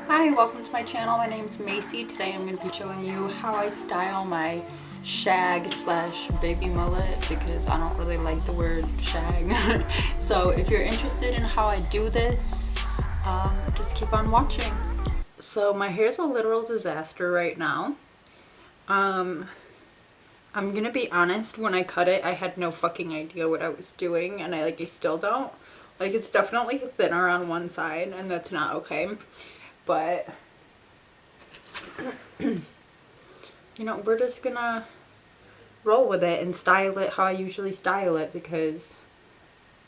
Hi, welcome to my channel. My name's Macy. Today I'm going to be showing you how I style my shag slash baby mullet because I don't really like the word shag. So if you're interested in how I do this, just keep on watching. So my hair's a literal disaster right now. I'm gonna be honest, when I cut it, I had no fucking idea what I was doing, and I still don't. Like, it's definitely thinner on one side, and that's not okay. But, you know, we're just gonna roll with it and style it how I usually style it because,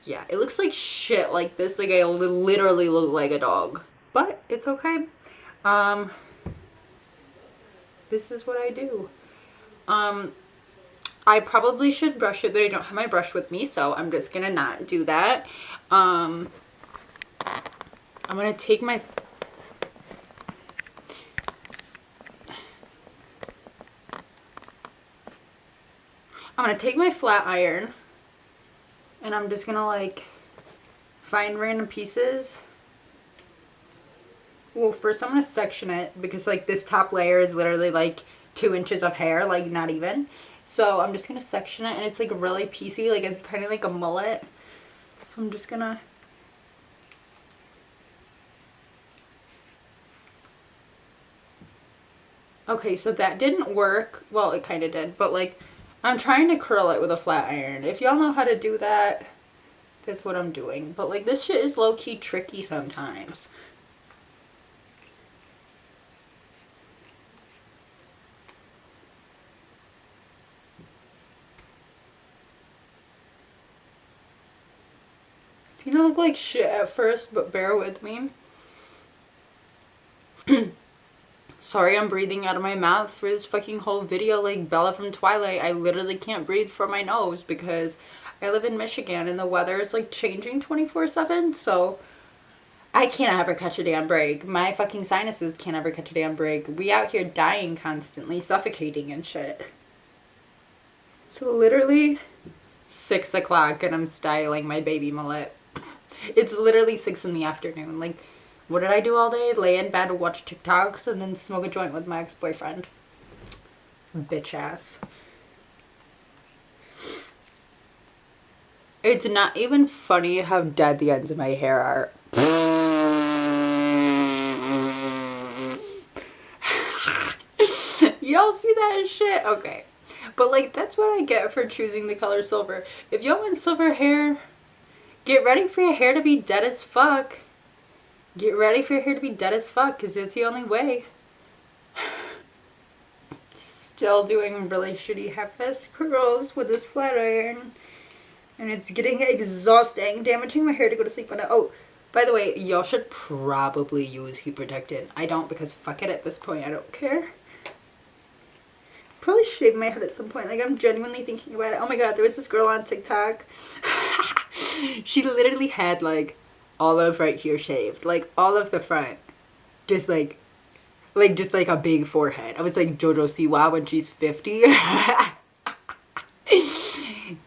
yeah, it looks like shit like this. Like, I literally look like a dog. But, it's okay. This is what I do. I probably should brush it, but I don't have my brush with me, so I'm just gonna not do that. I'm gonna take my... flat iron, and I'm just gonna, like, find random pieces. Well, first I'm gonna section it, because, like, this top layer is literally, like, 2 inches of hair, like, not even. So I'm just gonna section it, and it's, like, really piecey, like, it's kind of like a mullet. So I'm just gonna... Okay, so that didn't work. Well, it kind of did, but, like, I'm trying to curl it with a flat iron. If y'all know how to do that, that's what I'm doing. But, like, this shit is low-key tricky sometimes. It's gonna look like shit at first, but bear with me. Sorry, I'm breathing out of my mouth for this fucking whole video like Bella from Twilight. I literally can't breathe from my nose because I live in Michigan and the weather is like changing 24/7, so I can't ever catch a damn break. My fucking sinuses can't ever catch a damn break. We out here dying constantly, suffocating and shit. So literally 6 o'clock and I'm styling my baby mullet. It's literally 6 in the afternoon. Like, what did I do all day? Lay in bed, watch TikToks, and then smoke a joint with my ex-boyfriend. Bitch ass. It's not even funny how dead the ends of my hair are. Y'all see that shit? Okay. But, like, that's what I get for choosing the color silver. If y'all want silver hair, get ready for your hair to be dead as fuck. Get ready for your hair to be dead as fuck, because it's the only way. Still doing really shitty half-assed curls with this flat iron. And it's getting exhausting. Damaging my hair to go to sleep on it. Oh, by the way, y'all should probably use heat protectant. I don't, because fuck it at this point. I don't care. Probably shave my head at some point. Like, I'm genuinely thinking about it. Oh my god, there was this girl on TikTok. She literally had, like, all of right here shaved. Like, all of the front. Just like a big forehead. I was like JoJo Siwa when she's 50.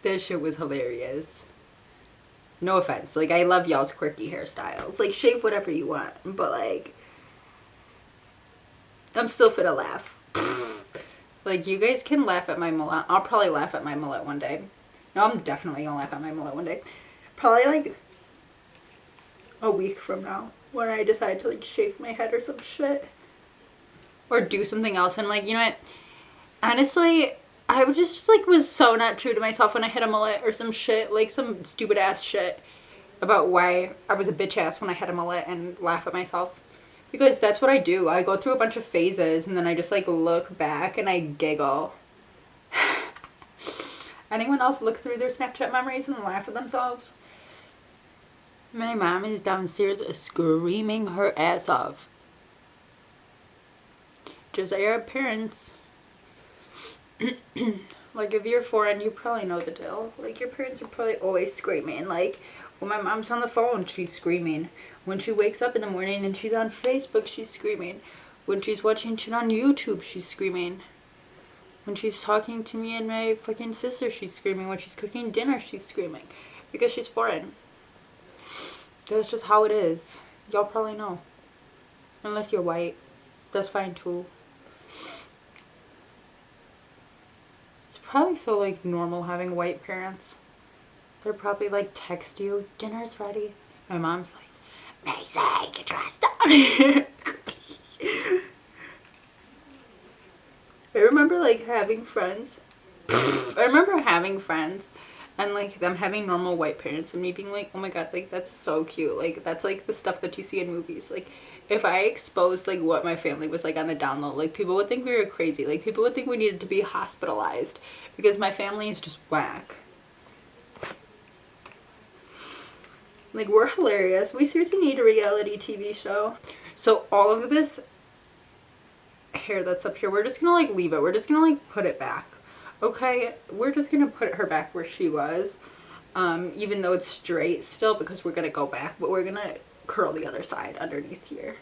That shit was hilarious. No offense. Like, I love y'all's quirky hairstyles. Like, shave whatever you want. But, like, I'm still finna laugh. Like, you guys can laugh at my mullet. I'll probably laugh at my mullet one day. No, I'm definitely gonna laugh at my mullet one day. Probably, like, a week from now, when I decide to, like, shave my head or some shit. Or do something else. And, like, you know what? Honestly, I just, like, was so not true to myself when I had a mullet or some shit. Like, some stupid ass shit about why I was a bitch ass when I had a mullet and laugh at myself. Because that's what I do. I go through a bunch of phases and then I just, like, look back and I giggle. Anyone else look through their Snapchat memories and laugh at themselves? My mom is downstairs screaming her ass off. Just like our parents. Like, if you're foreign, you probably know the deal. Like, your parents are probably always screaming. Like, when my mom's on the phone, she's screaming. When she wakes up in the morning and she's on Facebook, she's screaming. When she's watching shit on YouTube, she's screaming. When she's talking to me and my fucking sister, she's screaming. When she's cooking dinner, she's screaming. Because she's foreign. That's just how it is. Y'all probably know. Unless you're white. That's fine too. It's probably so like normal having white parents. They're probably like text you, dinner's ready. My mom's like, Macy, get dressed up. I remember like having friends. I remember having friends and like them having normal white parents and me being like, oh my god, like that's so cute. Like that's like the stuff that you see in movies. Like if I exposed like what my family was like on the down low, like people would think we were crazy. Like people would think we needed to be hospitalized because my family is just whack. Like we're hilarious. We seriously need a reality TV show. So all of this hair that's up here, we're just gonna like leave it. We're just gonna like put it back. Okay, we're just gonna put her back where she was. Even though it's straight still because we're gonna go back, but we're gonna curl the other side underneath here.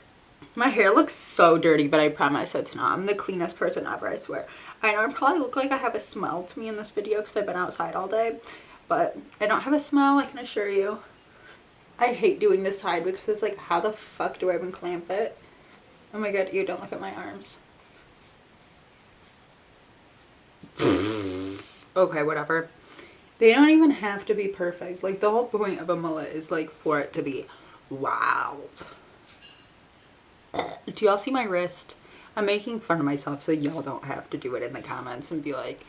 My hair looks so dirty, but I promise it's not. I'm the cleanest person ever, I swear. I know I probably look like I have a smell to me in this video because I've been outside all day, but I don't have a smell, I can assure you. I hate doing this side because it's like, how the fuck do I even clamp it? Oh my god, ew, don't look at my arms. Okay, whatever. They don't even have to be perfect. Like, the whole point of a mullet is like for it to be wild. Do y'all see my wrist? I'm making fun of myself so y'all don't have to do it in the comments and be like,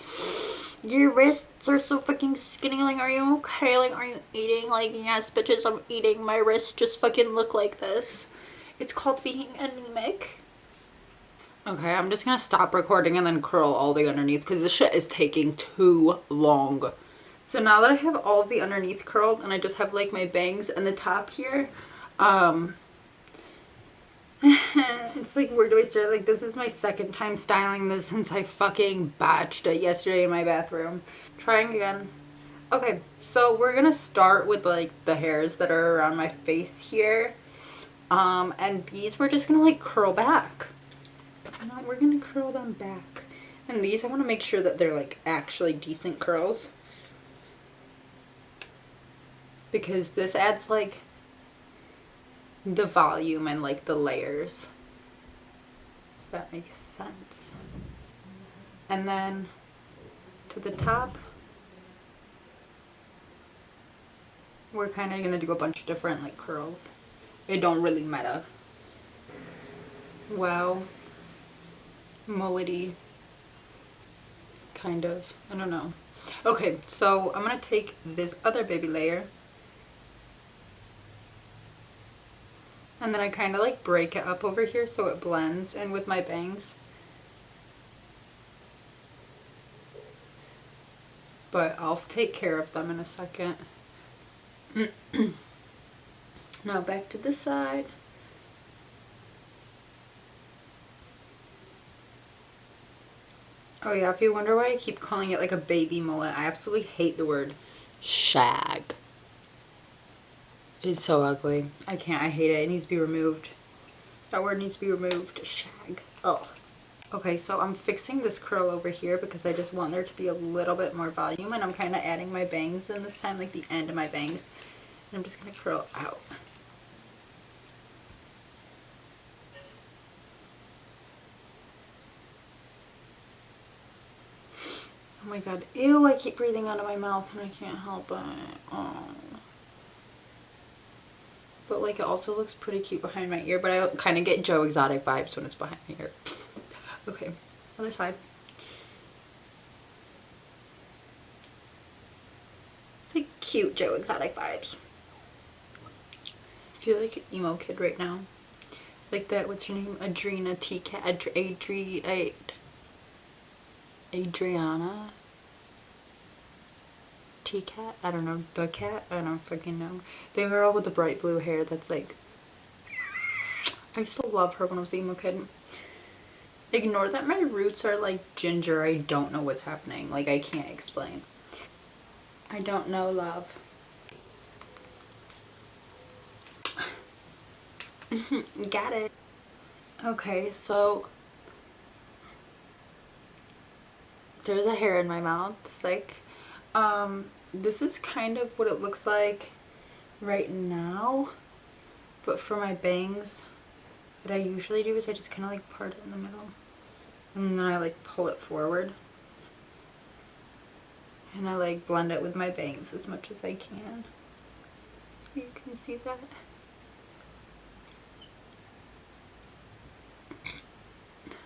your wrists are so fucking skinny, like are you okay, like are you eating? Like yes bitches, I'm eating, my wrists just fucking look like this. It's called being anemic. Okay, I'm just gonna stop recording and then curl all the underneath because this shit is taking too long. So now that I have all of the underneath curled and I just have like my bangs and the top here, it's like, where do I start? Like, this is my second time styling this since I fucking botched it yesterday in my bathroom. Trying again. Okay, so we're gonna start with like the hairs that are around my face here. And these we're just gonna like curl back. No, we're gonna curl them back. And these I want to make sure that they're like actually decent curls. Because this adds like the volume and like the layers. Does that make sense? And then to the top, we're kind of gonna do a bunch of different like curls. It don't really matter. Wow. Mullety. Kind of. I don't know. Okay, so I'm gonna take this other baby layer. And then I kind of like break it up over here so it blends in with my bangs. But I'll take care of them in a second. Now back to this side. Oh yeah, if you wonder why I keep calling it like a baby mullet, I absolutely hate the word shag. It's so ugly. I can't, I hate it. It needs to be removed. That word needs to be removed. Shag. Oh. Okay, so I'm fixing this curl over here because I just want there to be a little bit more volume, and I'm kind of adding my bangs in this time, like the end of my bangs. And I'm just going to curl out. Oh my god. Ew, I keep breathing out of my mouth and I can't help it. Oh. But like it also looks pretty cute behind my ear, but I kind of get Joe Exotic vibes when it's behind my ear. Okay, other side. It's like cute Joe Exotic vibes. I feel like an emo kid right now. Like that, what's her name? Adriana T-Cat, Adriana T-Cat? I don't know. The cat? I don't fucking know. The girl with the bright blue hair that's like... I used to love her when I was an emo kid. Ignore that my roots are like ginger. I don't know what's happening. Like, I can't explain. I don't know, love. Got it. Okay, so there's a hair in my mouth. It's like, this is kind of what it looks like right now, but for my bangs, what I usually do is I just kind of like part it in the middle. And then I like pull it forward. And I like blend it with my bangs as much as I can. So you can see that.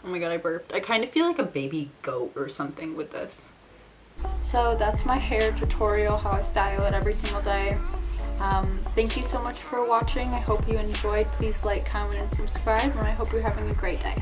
Oh my god, I burped. I kind of feel like a baby goat or something with this. So that's my hair tutorial, how I style it every single day. Thank you so much for watching. I hope you enjoyed. Please like, comment, and subscribe, and I hope you're having a great day.